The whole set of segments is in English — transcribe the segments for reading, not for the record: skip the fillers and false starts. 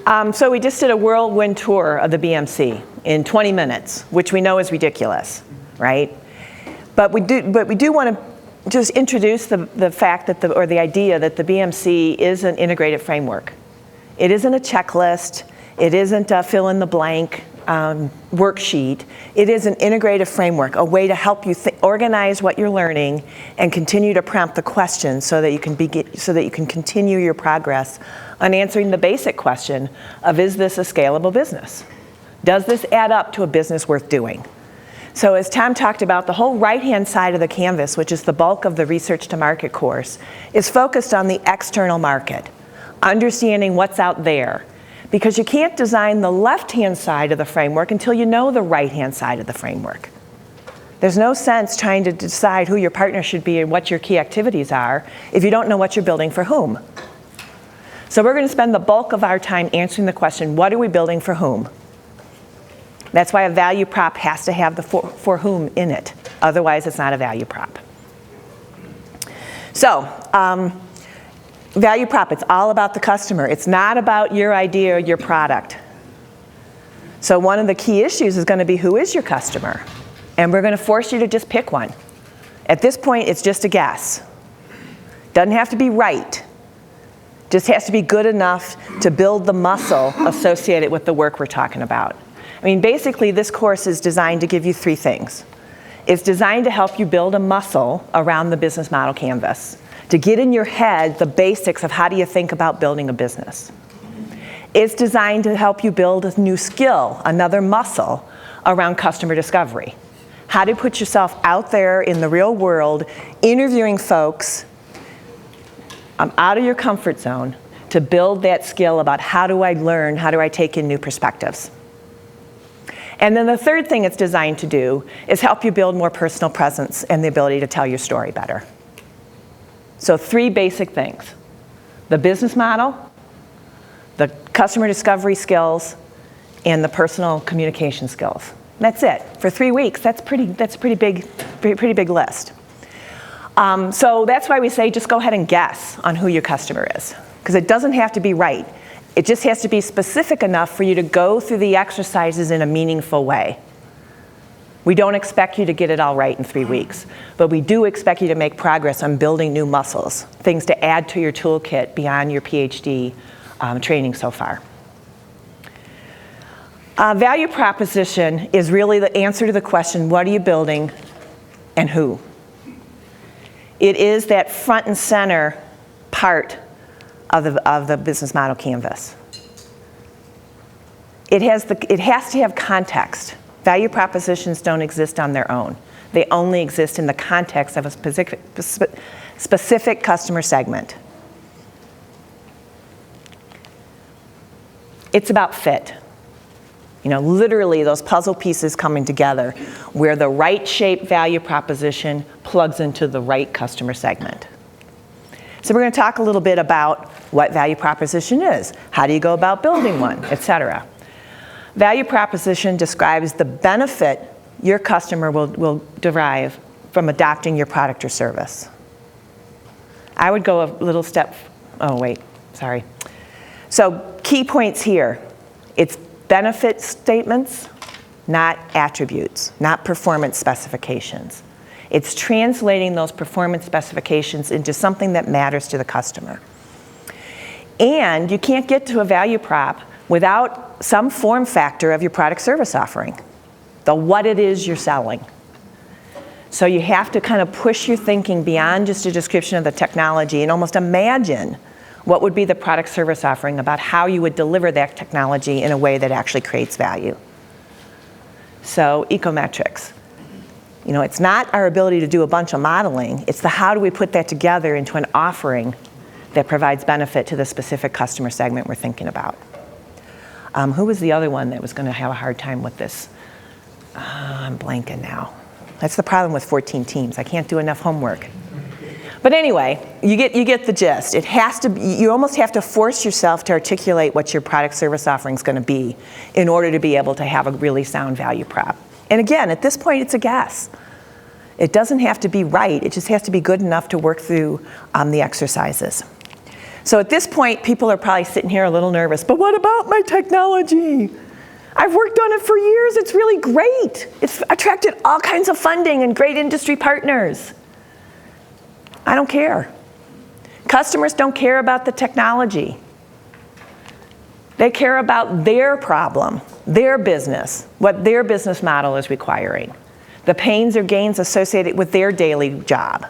So we just did a whirlwind tour of the BMC in 20 minutes, which we know is ridiculous, right? But we do want to just introduce the fact that the idea that the BMC is an integrated framework. It isn't a checklist. It isn't a fill in the blank worksheet. It is an integrated framework, a way to help you organize what you're learning and continue to prompt the questions so that you can continue your progress on answering the basic question of, is this a scalable business? Does this add up to a business worth doing? So as Tom talked about, the whole right-hand side of the canvas, which is the bulk of the Research to Market course, is focused on the external market, understanding what's out there. Because you can't design the left-hand side of the framework until you know the right-hand side of the framework. There's no sense trying to decide who your partner should be and what your key activities are if you don't know what you're building for whom. So we're going to spend the bulk of our time answering the question, what are we building for whom? That's why a value prop has to have the for whom in it. Otherwise, it's not a value prop. So, value prop, it's all about the customer. It's not about your idea or your product. So one of the key issues is going to be, who is your customer? And we're going to force you to just pick one. At this point, it's just a guess. Doesn't have to be right. Just has to be good enough to build the muscle associated with the work we're talking about. I mean, basically, this course is designed to give you three things. It's designed to help you build a muscle around the business model canvas, to get in your head the basics of how do you think about building a business. It's designed to help you build a new skill, another muscle around customer discovery. How to put yourself out there in the real world, interviewing folks out of your comfort zone to build that skill about how do I learn, how do I take in new perspectives. And then the third thing it's designed to do is help you build more personal presence and the ability to tell your story better. So three basic things: the business model, the customer discovery skills, and the personal communication skills. That's it. For 3 weeks, that's a pretty big list. So that's why we say just go ahead and guess on who your customer is, because it doesn't have to be right. It just has to be specific enough for you to go through the exercises in a meaningful way. We don't expect you to get it all right in 3 weeks, but we do expect you to make progress on building new muscles, things to add to your toolkit beyond your PhD training so far. Value proposition is really the answer to the question, what are you building and who? It is that front and center part of the business model canvas. It has to have context. Value propositions don't exist on their own. They only exist in the context of a specific customer segment. It's about fit. You know, literally those puzzle pieces coming together where the right shape value proposition plugs into the right customer segment. So we're going to talk a little bit about what value proposition is, how do you go about building one, etc. Value proposition describes the benefit your customer will derive from adopting your product or service. I would go a little step, So key points here. It's benefit statements, not attributes, not performance specifications. It's translating those performance specifications into something that matters to the customer. And you can't get to a value prop without some form factor of your product service offering, the what it is you're selling. So you have to kind of push your thinking beyond just a description of the technology and almost imagine what would be the product service offering about how you would deliver that technology in a way that actually creates value. So ecometrics. You know, it's not our ability to do a bunch of modeling, it's the how do we put that together into an offering that provides benefit to the specific customer segment we're thinking about. Who was the other one that was going to have a hard time with this? I'm blanking now. That's the problem with 14 teams. I can't do enough homework. But anyway, you get the gist. It has to be, you almost have to force yourself to articulate what your product service offering is going to be in order to be able to have a really sound value prop. And again, at this point, it's a guess. It doesn't have to be right. It just has to be good enough to work through the exercises. So at this point, people are probably sitting here a little nervous, but what about my technology? I've worked on it for years, it's really great. It's attracted all kinds of funding and great industry partners. I don't care. Customers don't care about the technology. They care about their problem, their business, what their business model is requiring, the pains or gains associated with their daily job.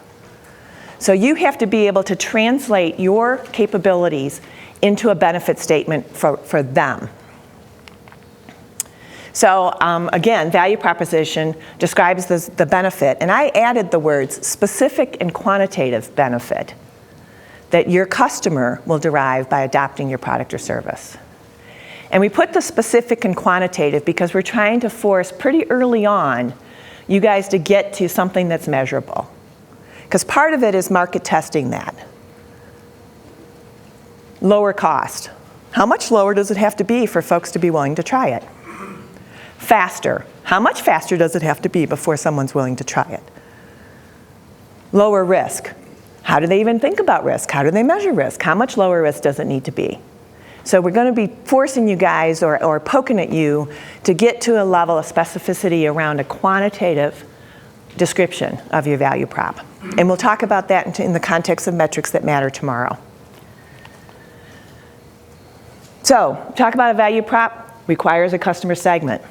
So you have to be able to translate your capabilities into a benefit statement for them. So again, value proposition describes the benefit, and I added the words specific and quantitative benefit that your customer will derive by adopting your product or service. And we put the specific and quantitative because we're trying to force pretty early on you guys to get to something that's measurable. Because part of it is market testing that. Lower cost. How much lower does it have to be for folks to be willing to try it? Faster. How much faster does it have to be before someone's willing to try it? Lower risk. How do they even think about risk? How do they measure risk? How much lower risk does it need to be? So we're going to be forcing you guys or poking at you to get to a level of specificity around a quantitative description of your value prop. And we'll talk about that in the context of metrics that matter tomorrow. So, talk about a value prop requires a customer segment.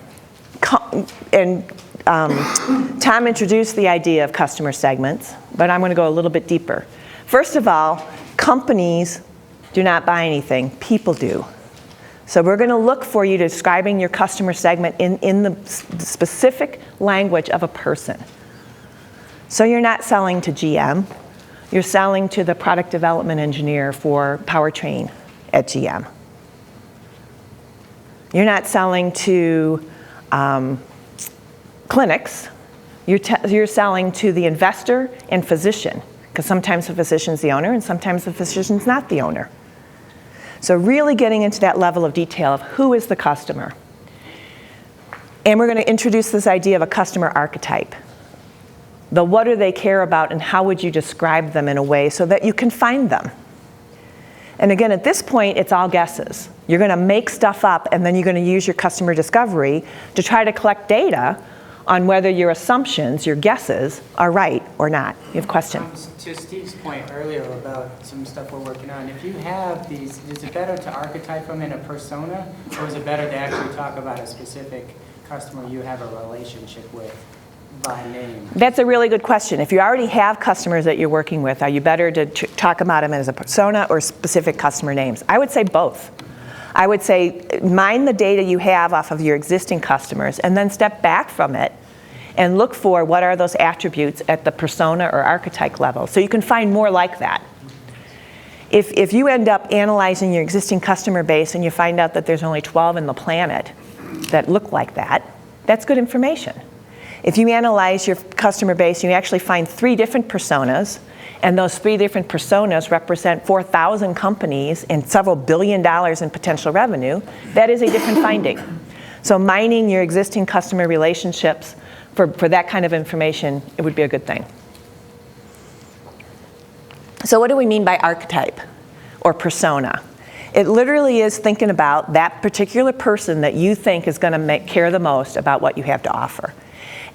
And Tom introduced the idea of customer segments, but I'm going to go a little bit deeper. First of all, companies do not buy anything, people do. So we're going to look for you describing your customer segment in the specific language of a person. So you're not selling to GM, you're selling to the product development engineer for powertrain at GM. You're not selling to clinics, you're selling to the investor and physician, because sometimes the physician's the owner and sometimes the physician's not the owner. So really getting into that level of detail of who is the customer. And we're going to introduce this idea of a customer archetype. The what do they care about and how would you describe them in a way so that you can find them. And again, at this point, it's all guesses. You're going to make stuff up and then you're going to use your customer discovery to try to collect data on whether your assumptions, your guesses, are right or not. You have a question? To Steve's point earlier about some stuff we're working on, if you have these, is it better to archetype them in a persona, or is it better to actually talk about a specific customer you have a relationship with by name? That's a really good question. If you already have customers that you're working with, are you better to talk about them as a persona or specific customer names? I would say both. I would say mine the data you have off of your existing customers and then step back from it and look for what are those attributes at the persona or archetype level. So you can find more like that. If you end up analyzing your existing customer base and you find out that there's only 12 in the planet that look like that, that's good information. If you analyze your customer base, you actually find 3 different personas, and those 3 different personas represent 4,000 companies and several $1 billion in potential revenue, that is a different finding. So mining your existing customer relationships for that kind of information, it would be a good thing. So what do we mean by archetype or persona? It literally is thinking about that particular person that you think is going to care the most about what you have to offer.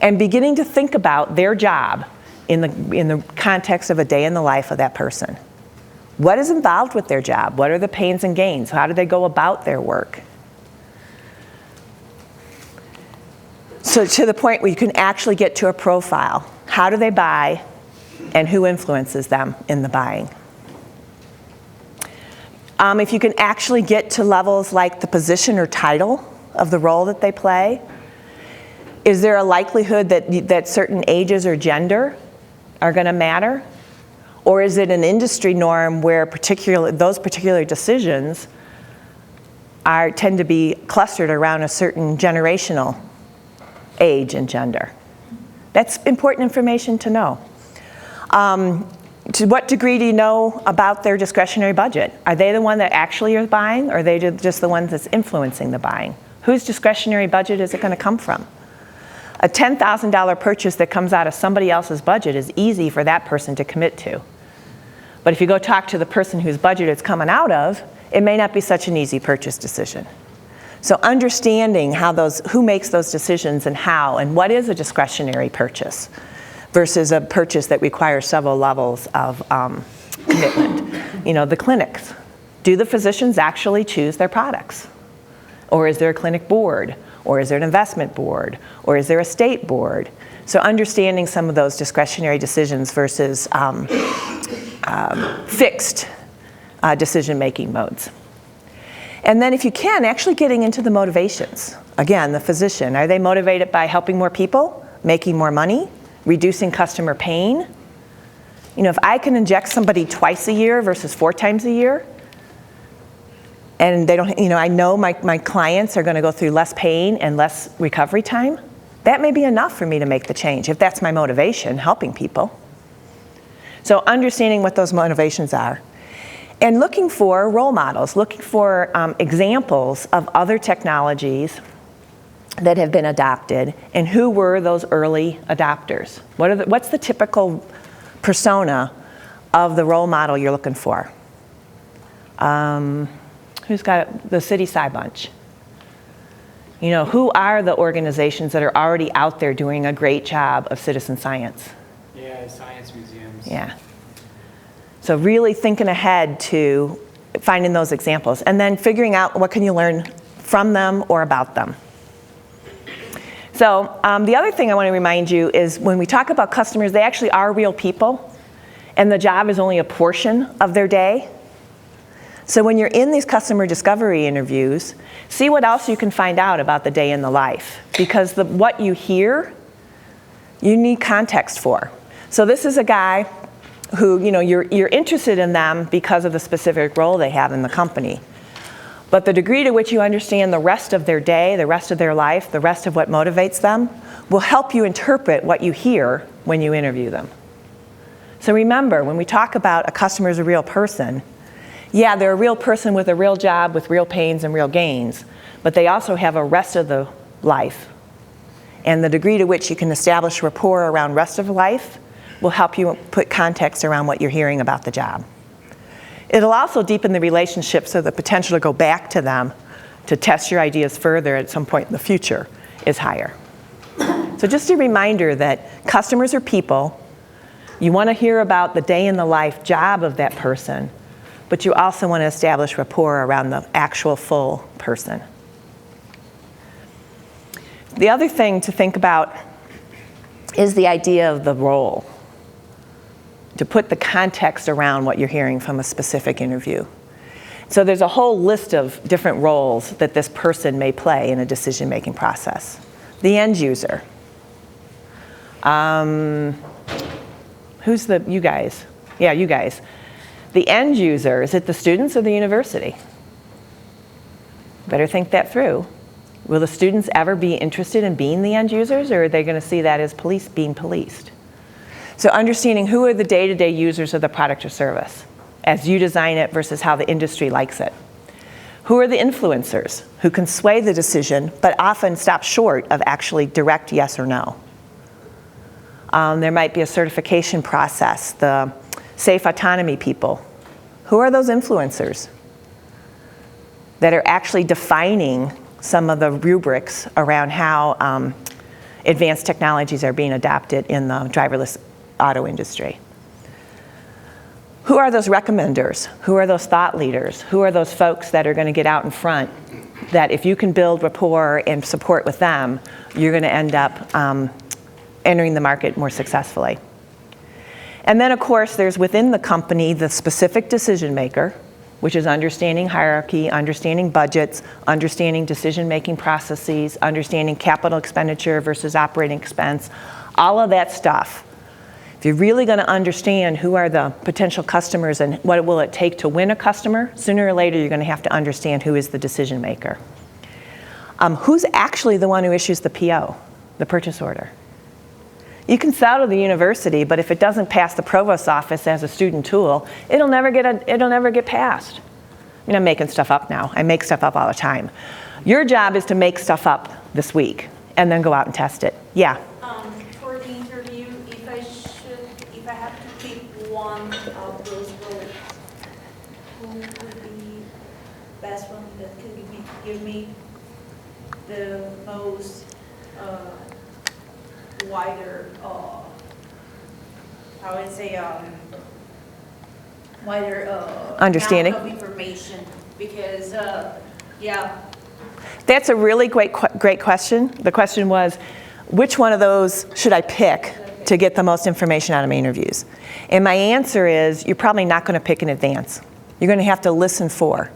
And beginning to think about their job in the context of a day in the life of that person. What is involved with their job? What are the pains and gains? How do they go about their work? So to the point where you can actually get to a profile. How do they buy and who influences them in the buying? If you can actually get to levels like the position or title of the role that they play, is there a likelihood that certain ages or gender are going to matter? Or is it an industry norm where those particular decisions tend to be clustered around a certain generational age and gender? That's important information to know. To what degree do you know about their discretionary budget? Are they the one that actually are buying, or are they just the ones that's influencing the buying? Whose discretionary budget is it going to come from? A $10,000 purchase that comes out of somebody else's budget is easy for that person to commit to. But if you go talk to the person whose budget it's coming out of, it may not be such an easy purchase decision. So understanding who makes those decisions and how, and what is a discretionary purchase versus a purchase that requires several levels of commitment. The clinics. Do the physicians actually choose their products? Or is there a clinic board? Or is there an investment board? Or is there a state board? So understanding some of those discretionary decisions versus fixed decision-making modes. And then if you can, actually getting into the motivations. Again, the physician, are they motivated by helping more people, making more money, reducing customer pain? If I can inject somebody twice a year versus 4 times a year, and they don't, I know my clients are going to go through less pain and less recovery time, that may be enough for me to make the change, if that's my motivation, helping people. So understanding what those motivations are. And looking for role models, looking for examples of other technologies that have been adopted, and who were those early adopters. What's the typical persona of the role model you're looking for? Who's got the City Sci Bunch? Who are the organizations that are already out there doing a great job of citizen science? Yeah, science museums. Yeah. So really thinking ahead to finding those examples, and then figuring out what can you learn from them or about them. So the other thing I want to remind you is when we talk about customers, they actually are real people, and the job is only a portion of their day. So when you're in these customer discovery interviews, see what else you can find out about the day in the life, because what you hear, you need context for. So this is a guy who, you're interested in them because of the specific role they have in the company. But the degree to which you understand the rest of their day, the rest of their life, the rest of what motivates them, will help you interpret what you hear when you interview them. So remember, when we talk about a customer as a real person, yeah, they're a real person with a real job, with real pains and real gains, but they also have a rest of the life. And the degree to which you can establish rapport around rest of life will help you put context around what you're hearing about the job. It'll also deepen the relationship, so the potential to go back to them to test your ideas further at some point in the future is higher. So just a reminder that customers are people. You want to hear about the day in the life job of that person, but you also want to establish rapport around the actual full person. The other thing to think about is the idea of the role, to put the context around what you're hearing from a specific interview. So there's a whole list of different roles that this person may play in a decision-making process. The end user. You guys? Yeah, you guys. The end user, is it the students or the university? Better think that through. Will the students ever be interested in being the end users, or are they going to see that as being policed? So understanding who are the day-to-day users of the product or service as you design it versus how the industry likes it. Who are the influencers who can sway the decision but often stop short of actually direct yes or no? There might be a certification process, the safe autonomy people. Who are those influencers that are actually defining some of the rubrics around how advanced technologies are being adopted in the driverless auto industry? Who are those recommenders? Who are those thought leaders? Who are those folks that are going to get out in front, that if you can build rapport and support with them, you're going to end up entering the market more successfully? And then, of course, there's within the company the specific decision maker, which is understanding hierarchy, understanding budgets, understanding decision-making processes, understanding capital expenditure versus operating expense, all of that stuff. If you're really going to understand who are the potential customers and what will it take to win a customer, sooner or later you're going to have to understand who is the decision maker. Who's actually the one who issues the PO, the purchase order? You can sell to the university, but if it doesn't pass the provost's office as a student tool, it'll never get passed. I'm making stuff up now. I make stuff up all the time. Your job is to make stuff up this week and then go out and test it. Yeah? For the interview, if I had to pick one of those roles best one that could give me the most wider, I would say, wider understanding amount of information, because yeah. That's a really great question. The question was, which one of those should I pick to get the most information out of my interviews? And my answer is, you're probably not going to pick in advance. You're going to have to listen for.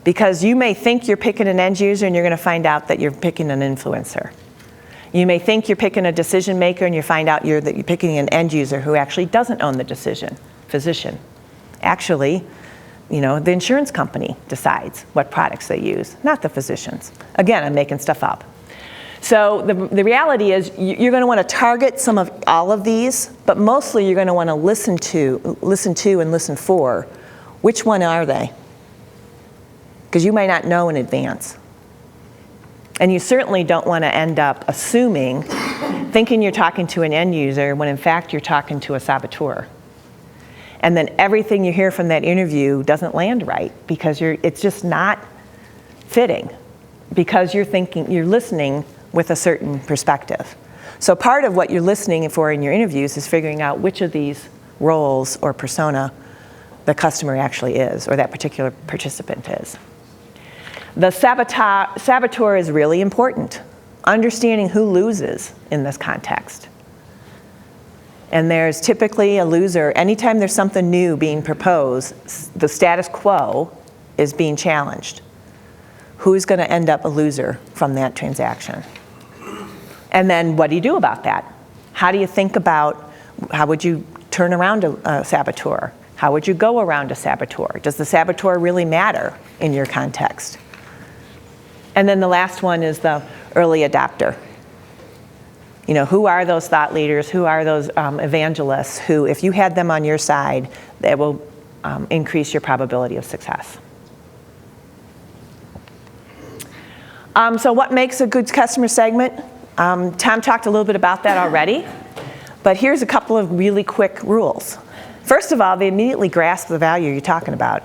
Because you may think you're picking an end user and you're going to find out that you're picking an influencer. You may think you're picking a decision maker and you find out that you're picking an end user who actually doesn't own the decision, physician. Actually, the insurance company decides what products they use, not the physicians. Again, I'm making stuff up. So the reality is you're going to want to target all of these, but mostly you're going to want to listen to and listen for which one are they? Because you might not know in advance. And you certainly don't want to end up assuming, thinking you're talking to an end user when in fact you're talking to a saboteur. And then everything you hear from that interview doesn't land right because it's just not fitting, because you're listening with a certain perspective. So part of what you're listening for in your interviews is figuring out which of these roles or persona the customer actually is, or that particular participant is. The saboteur is really important. Understanding who loses in this context. And there's typically a loser. Anytime there's something new being proposed, the status quo is being challenged. Who's going to end up a loser from that transaction? And then what do you do about that? How do you think about, how would you turn around a saboteur? How would you go around a saboteur? Does the saboteur really matter in your context? And then the last one is the early adopter. Who are those thought leaders? Who are those evangelists who, if you had them on your side, that will increase your probability of success? So what makes a good customer segment? Tom talked a little bit about that already, but here's a couple of really quick rules. First of all, they immediately grasp the value you're talking about.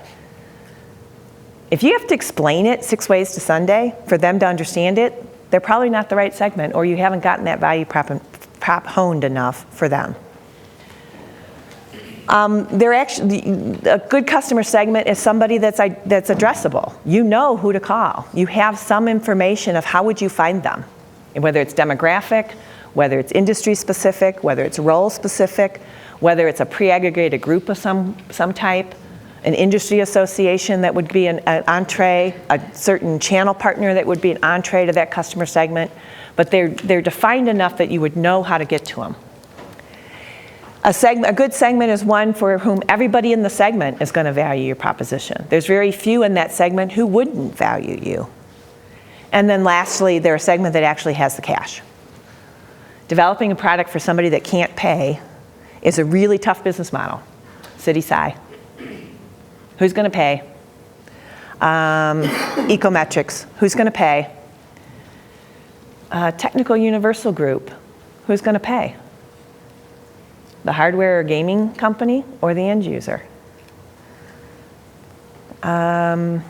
If you have to explain it 6 ways to Sunday for them to understand it, they're probably not the right segment, or you haven't gotten that value prop honed enough for them. A good customer segment is somebody that's addressable. You know who to call. You have some information of how would you find them, whether it's demographic, whether it's industry specific, whether it's role specific, whether it's a pre-aggregated group of some type, an industry association that would be an entree, a certain channel partner that would be an entree to that customer segment, but they're defined enough that you would know how to get to them. A good segment is one for whom everybody in the segment is going to value your proposition. There's very few in that segment who wouldn't value you. And then lastly, they're a segment that actually has the cash. Developing a product for somebody that can't pay is a really tough business model. City Sci. Who's going to pay? Ecometrics. Who's going to pay? Technical Universal Group. Who's going to pay? The hardware or gaming company or the end user? That's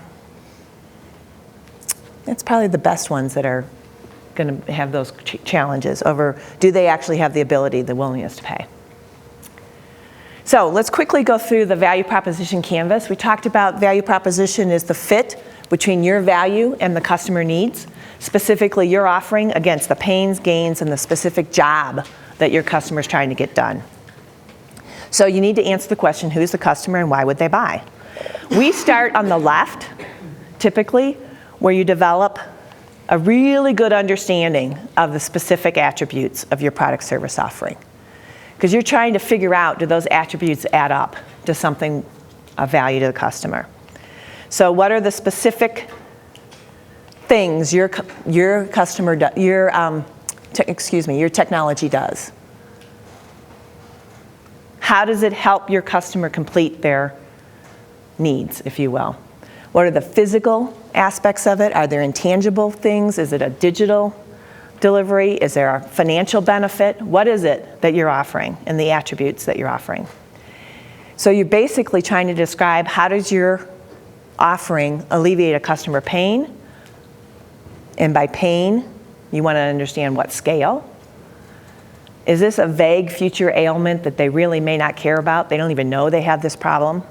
probably the best ones that are going to have those challenges over, do they actually have the ability, the willingness to pay? So let's quickly go through the value proposition canvas. We talked about value proposition is the fit between your value and the customer needs, specifically your offering against the pains, gains, and the specific job that your customer is trying to get done. So you need to answer the question, who's the customer and why would they buy? We start on the left, typically, where you develop a really good understanding of the specific attributes of your product service offering. Because you're trying to figure out, do those attributes add up to something of value to the customer? So what are the specific things your technology does? How does it help your customer complete their needs, if you will? What are the physical aspects of it? Are there intangible things? Is it a digital delivery? Is there a financial benefit? What is it that you're offering and the attributes that you're offering? So you're basically trying to describe how does your offering alleviate a customer pain? And by pain, you want to understand what scale. Is this a vague future ailment that they really may not care about? They don't even know they have this problem.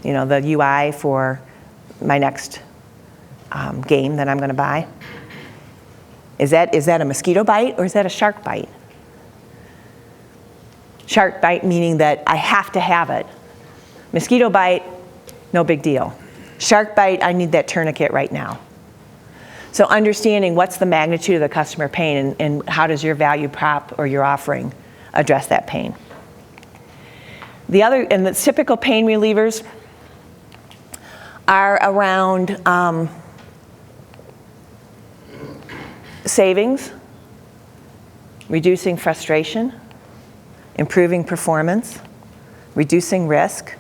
You know, the UI for my next game that I'm going to buy. Is that a mosquito bite or is that a shark bite? Shark bite meaning that I have to have it. Mosquito bite, no big deal. Shark bite, I need that tourniquet right now. So understanding what's the magnitude of the customer pain and how does your value prop or your offering address that pain. The typical pain relievers are around savings, reducing frustration, improving performance, reducing risk.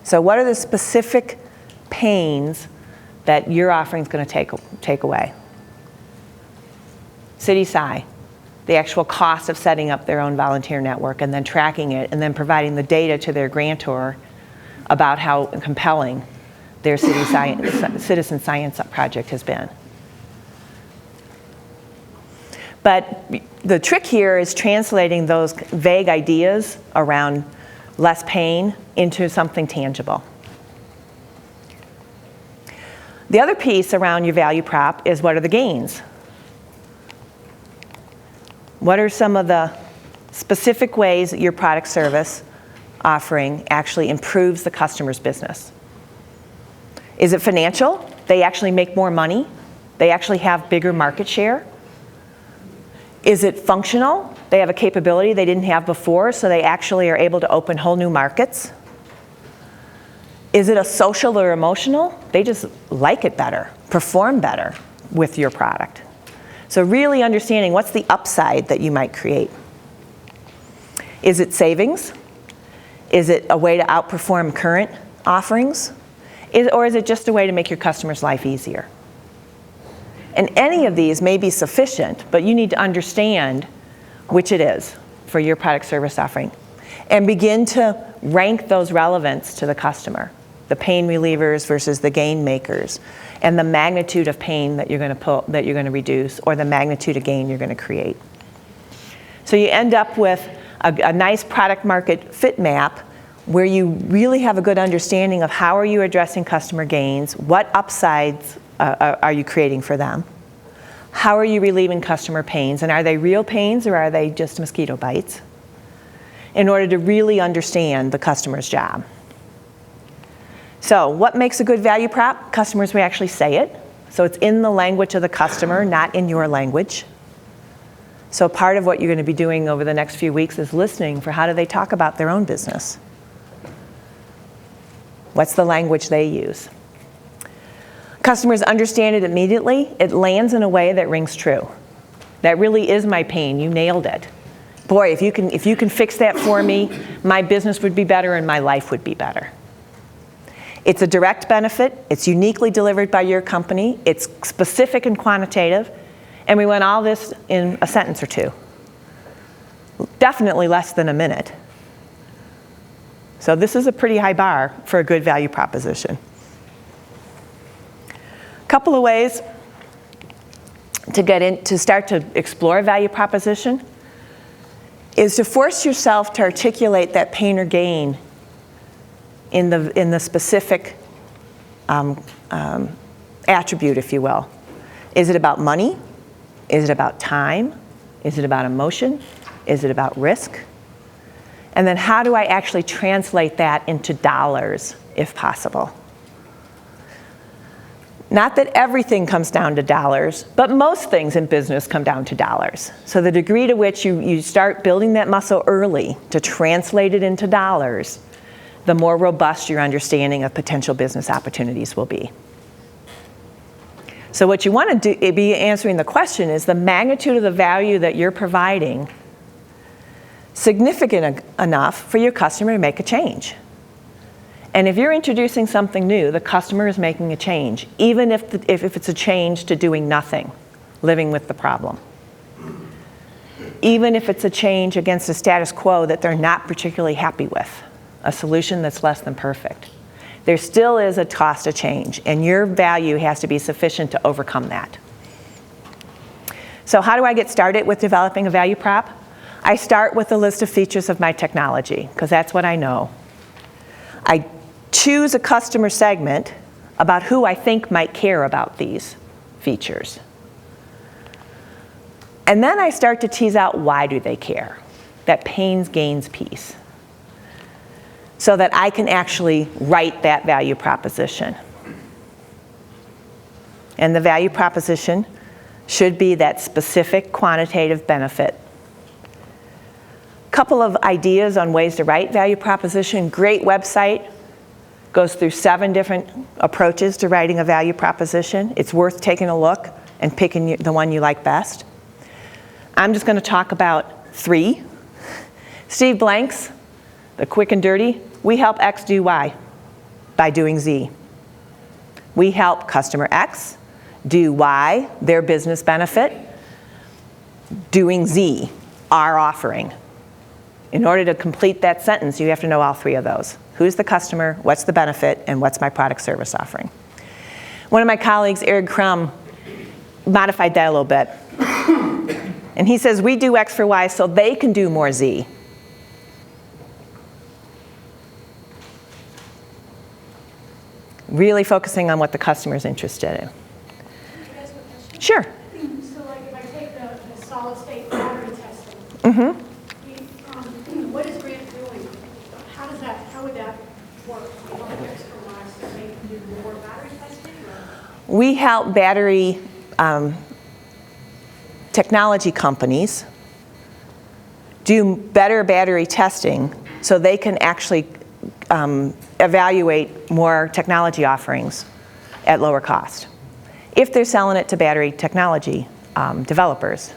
So what are the specific pains that your offering is going to take away? City SI, the actual cost of setting up their own volunteer network and then tracking it and then providing the data to their grantor about how compelling their citizen science project has been. But the trick here is translating those vague ideas around less pain into something tangible. The other piece around your value prop is what are the gains? What are some of the specific ways that your product service offering actually improves the customer's business? Is it financial? They actually make more money? They actually have bigger market share? Is it functional? They have a capability they didn't have before, so they actually are able to open whole new markets? Is it a social or emotional? They just like it better, perform better with your product. So really understanding what's the upside that you might create. Is it savings? Is it a way to outperform current offerings? Or is it just a way to make your customer's life easier? And any of these may be sufficient, but you need to understand which it is for your product service offering. And begin to rank those relevance to the customer. The pain relievers versus the gain makers. And the magnitude of pain that you're going to reduce, or the magnitude of gain you're going to create. So you end up with a nice product market fit map where you really have a good understanding of how are you addressing customer gains, what upsides are you creating for them, how are you relieving customer pains, and are they real pains or are they just mosquito bites, in order to really understand the customer's job. So what makes a good value prop? Customers will actually say it. So it's in the language of the customer, not in your language. So part of what you're going to be doing over the next few weeks is listening for how do they talk about their own business. What's the language they use? Customers understand it immediately. It lands in a way that rings true. That really is my pain. You nailed it. Boy, if you can fix that for me, my business would be better and my life would be better. It's a direct benefit. It's uniquely delivered by your company. It's specific and quantitative. And we want all this in a sentence or two. Definitely less than a minute. So this is a pretty high bar for a good value proposition. A couple of ways to start to explore a value proposition is to force yourself to articulate that pain or gain in the specific attribute, if you will. Is it about money? Is it about time? Is it about emotion? Is it about risk? And then how do I actually translate that into dollars, if possible? Not that everything comes down to dollars, but most things in business come down to dollars. So the degree to which you start building that muscle early to translate it into dollars, the more robust your understanding of potential business opportunities will be. So what you want to be answering the question is the magnitude of the value that you're providing significant enough for your customer to make a change. And if you're introducing something new, the customer is making a change, even if it's a change to doing nothing, living with the problem. Even if it's a change against a status quo that they're not particularly happy with, a solution that's less than perfect. there still is a cost of change, and your value has to be sufficient to overcome that. So how do I get started with developing a value prop? I start with a list of features of my technology, because that's what I know. I choose a customer segment about who I think might care about these features. And then I start to tease out why do they care, that pains gains piece, so that I can actually write that value proposition. And the value proposition should be that specific quantitative benefit. Couple of ideas on ways to write value proposition. Great website, goes through 7 different approaches to writing a value proposition. It's worth taking a look and picking the one you like best. I'm just going to talk about 3. Steve Blank's, the quick and dirty. We help X do Y by doing Z. We help customer X do Y, their business benefit, doing Z, our offering. In order to complete that sentence, you have to know all 3 of those. Who's the customer, what's the benefit, and what's my product service offering? One of my colleagues, Eric Crum, modified that a little bit. And he says, we do X for Y so they can do more Z. Really focusing on what the customer is interested in. Can I ask a question? Sure. So like if I take the solid state battery testing, what is Grant doing? How would that work? What extra miles so they can do more battery testing? Or? We help battery technology companies do better battery testing so they can actually evaluate more technology offerings at lower cost if they're selling it to battery technology developers.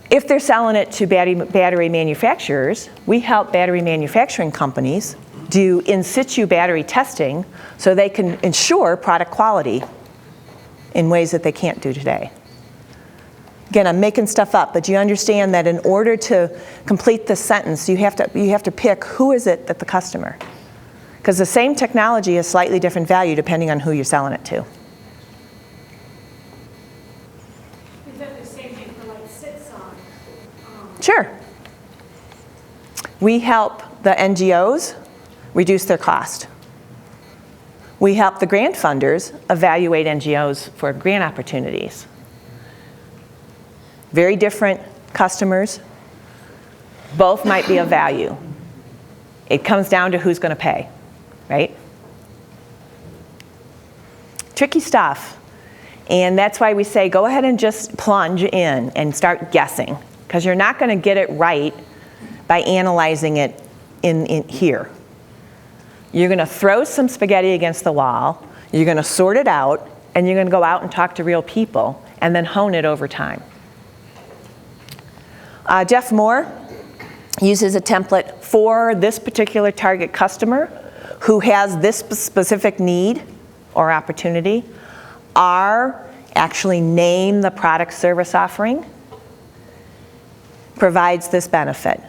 If they're selling it to battery manufacturers, we help battery manufacturing companies do in situ battery testing so they can ensure product quality in ways that they can't do today. Again, I'm making stuff up, but you understand that in order to complete this sentence, you have to pick who is it that the customer. Because the same technology has slightly different value depending on who you're selling it to. Is that the same thing for like sit-on? Sure. We help the NGOs reduce their cost. We help the grant funders evaluate NGOs for grant opportunities. Very different customers. Both might be of value. It comes down to who's going to pay, right? Tricky stuff. And that's why we say go ahead and just plunge in and start guessing, because you're not going to get it right by analyzing it in here. You're going to throw some spaghetti against the wall, you're going to sort it out, and you're going to go out and talk to real people and then hone it over time. Jeff Moore uses a template for this particular target customer who has this specific need or opportunity. R, actually name the product service offering, provides this benefit.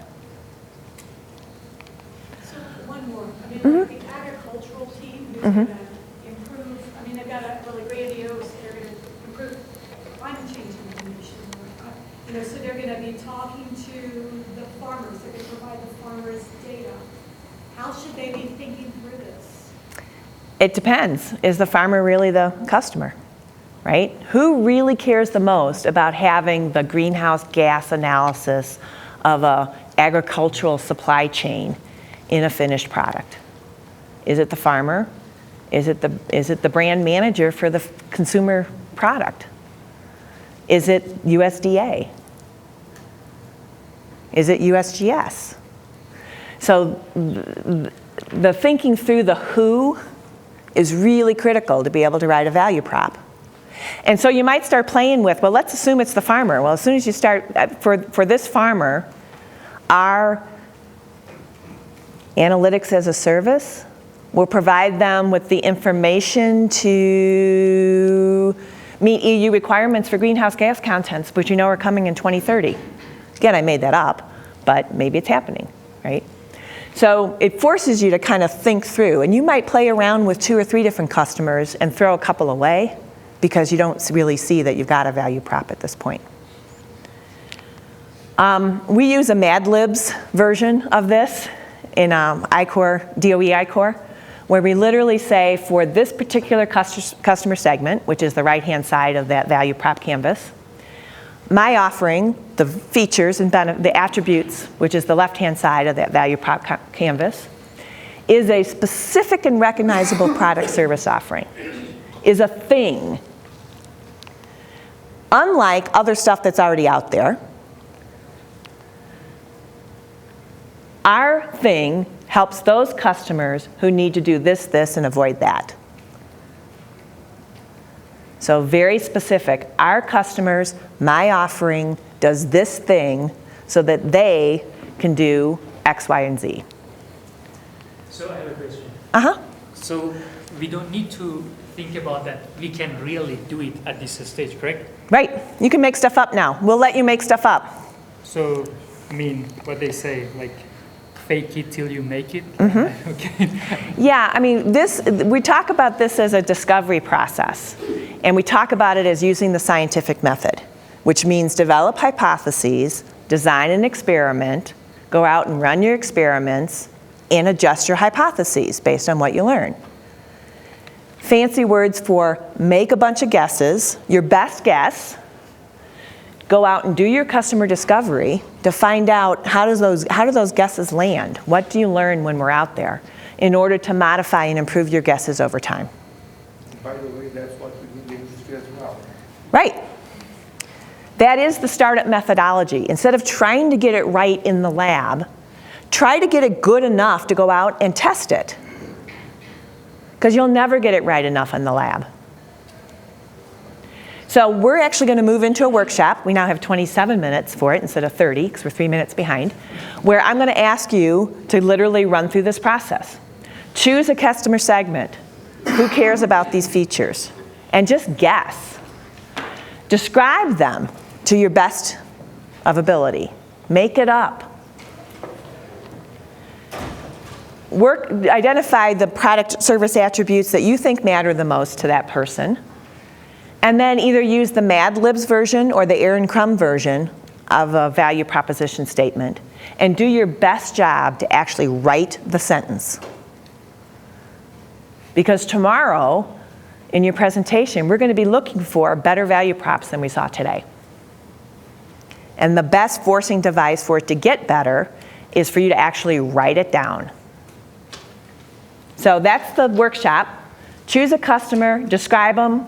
So one more. I mean, like the agricultural team is going to improve. I mean, they've got a really grandiose. They're going to improve climate change information. You know, so they're going to be talking to the farmers. They're going to provide the farmers data. How should they be thinking through this? It depends. Is the farmer really the customer, right? Who really cares the most about having the greenhouse gas analysis of an agricultural supply chain in a finished product? Is it the farmer? Is it the brand manager for the consumer product? Is it USDA? Is it USGS? So the thinking through the who is really critical to be able to write a value prop. And so you might start playing with, well, let's assume it's the farmer. Well, as soon as you start, for this farmer, our analytics as a service will provide them with the information to meet EU requirements for greenhouse gas contents, which you know are coming in 2030. Again, I made that up, but maybe it's happening, right? So it forces you to kind of think through, and you might play around with 2 or 3 different customers and throw a couple away because you don't really see that you've got a value prop at this point. We use a Mad Libs version of this in DOE I-Core, where we literally say for this particular customer segment, which is the right-hand side of that value prop canvas, my offering, the features and the attributes, which is the left-hand side of that value prop canvas, is a specific and recognizable product service offering, is a thing. Unlike other stuff that's already out there, our thing helps those customers who need to do this, this, and avoid that. So very specific. Our customers, my offering, does this thing so that they can do X, Y, and Z. So I have a question. Uh-huh. So we don't need to think about that. We can really do it at this stage, correct? Right. You can make stuff up now. We'll let you make stuff up. So, I mean, what they say, like, fake it till you make it? Mm-hmm. Okay. Yeah, I mean, we talk about this as a discovery process. And we talk about it as using the scientific method, which means develop hypotheses, design an experiment, go out and run your experiments, and adjust your hypotheses based on what you learn. Fancy words for make a bunch of guesses, your best guess, go out and do your customer discovery to find out how do those guesses land? What do you learn when we're out there in order to modify and improve your guesses over time? By the way, that's what we do in the industry as well. Right. That is the startup methodology. Instead of trying to get it right in the lab, try to get it good enough to go out and test it. Because you'll never get it right enough in the lab. So we're actually going to move into a workshop. We now have 27 minutes for it instead of 30, because we're 3 minutes behind, where I'm going to ask you to literally run through this process. Choose a customer segment. Who cares about these features? And just guess. Describe them to your best of ability. Make it up. Identify the product service attributes that you think matter the most to that person. And then either use the Mad Libs version or the Aaron Crum version of a value proposition statement. And do your best job to actually write the sentence. Because tomorrow, in your presentation, we're going to be looking for better value props than we saw today. And the best forcing device for it to get better is for you to actually write it down. So that's the workshop. Choose a customer, describe them,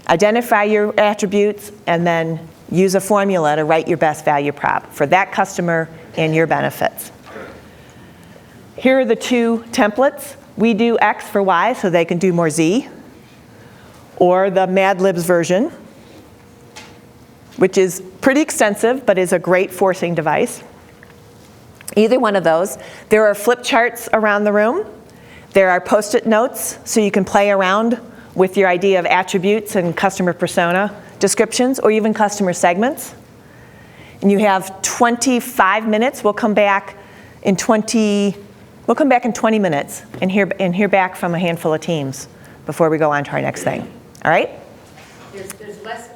identify your attributes, and then use a formula to write your best value prop for that customer and your benefits. Here are the 2 templates. We do X for Y so they can do more Z, or the Mad Libs version, which is pretty extensive but is a great forcing device. Either one of those. There are flip charts around the room. There are Post-it notes so you can play around with your idea of attributes and customer persona descriptions, or even customer segments. And you have 25 minutes. We'll come back in 20 minutes and hear back from a handful of teams before we go on to our next thing. All right? There's less